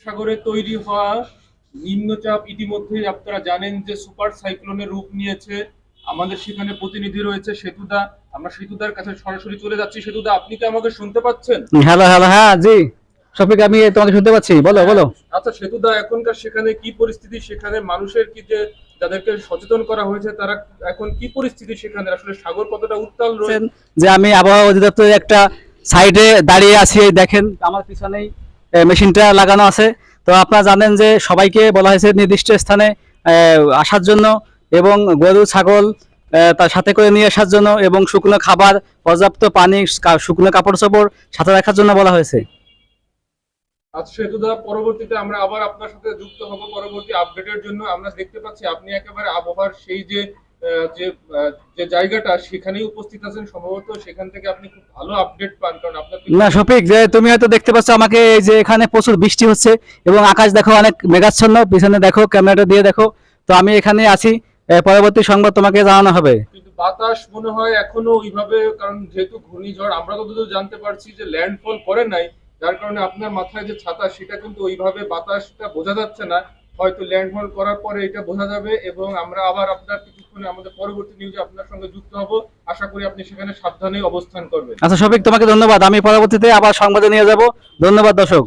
সাগরে তৈরি হওয়া নিম্নচাপ ইতিমধ্যেই আপনারা জানেন যে সুপার সাইক্লোনের রূপ নিয়েছে। আমাদের সেখানে প্রতিনিধি রয়েছে সেতুদা। আমরা সেতুদার কাছে সরাসরি চলে যাচ্ছি। সেতুদা, আপনি কি আমাকে শুনতে পাচ্ছেন? হ্যালো হ্যালো, হ্যাঁ জি শফিক, আমি তোমাকে শুনতে পাচ্ছি, বলো বলো। আচ্ছা সেতুদা, এখনকার সেখানে কি পরিস্থিতি? সেখানে মানুষের কি যে যাদেরকে সচেতন করা হয়েছে তারা এখন কি পরিস্থিতি? সেখানে আসলে সাগর কতটা উত্তাল রয়েছে? যে আমি আবহাওয়া অধিদপ্তরের একটা সাইডে দাঁড়িয়ে আছি, এই দেখেন আমার পিছনেই মেশিনটা লাগানো আছে। তো আপনারা জানেন যে সবাইকে বলা হয়েছে নির্দিষ্ট স্থানে আসার জন্য, এবং গরু ছাগল তার সাথে করে নিয়ে আসার জন্য, এবং শুকনো খাবার, পর্যাপ্ত পানি, শুকনো কাপড় চোপড় সাথে রাখার জন্য বলা হয়েছে। আচ্ছা সেতুদা, পরবর্তীতে আমরা আবার আপনার সাথে যুক্ত হব পরবর্তী আপডেটের জন্য। আমরা দেখতে পাচ্ছি আপনি একেবারে আবহাওয়ার সেই যে যে যে জায়গাটা সেখানেই উপস্থিত আছেন। সম্ভবত সেখান থেকে আপনি খুব ভালো আপডেট পান, কারণ আপনার না শফিক, যে তুমি হয়তো দেখতে পাচ্ছ আমাকে, এই যে এখানে প্রচুর বৃষ্টি হচ্ছে এবং আকাশ দেখো অনেক মেঘাচ্ছন্ন, পিছনে দেখো, ক্যামেরাটা দিয়ে দেখো। তো আমি এখানে আছি, পরবর্তী সংবাদ তোমাকে জানানো হবে। কিন্তু বাতাস মনে হয় এখনো ওইভাবে, কারণ যেহেতু ঘূর্ণিঝড় আমরা যতদূর জানতে পারছি যে ল্যান্ডফল করে নাই, যার কারণে আপনার মাথায় যে ছাতা সেটা কিন্তু ওইভাবে বাতাসটা বোঝা যাচ্ছে না। হয়তো ল্যান্ডফল করার পরে এটা বোঝা যাবে, এবং আমরা আবার আপনার কিছুক্ষণে আমাদের পরবর্তী নিউজে আপনার সঙ্গে যুক্ত হব। আশা করি আপনি সেখানে সাবধানে অবস্থান করবেন। আচ্ছা শফিক, তোমাকে ধন্যবাদ। আমি পরবর্তীতে আবার সংবাদে নিয়ে যাব। ধন্যবাদ দর্শক।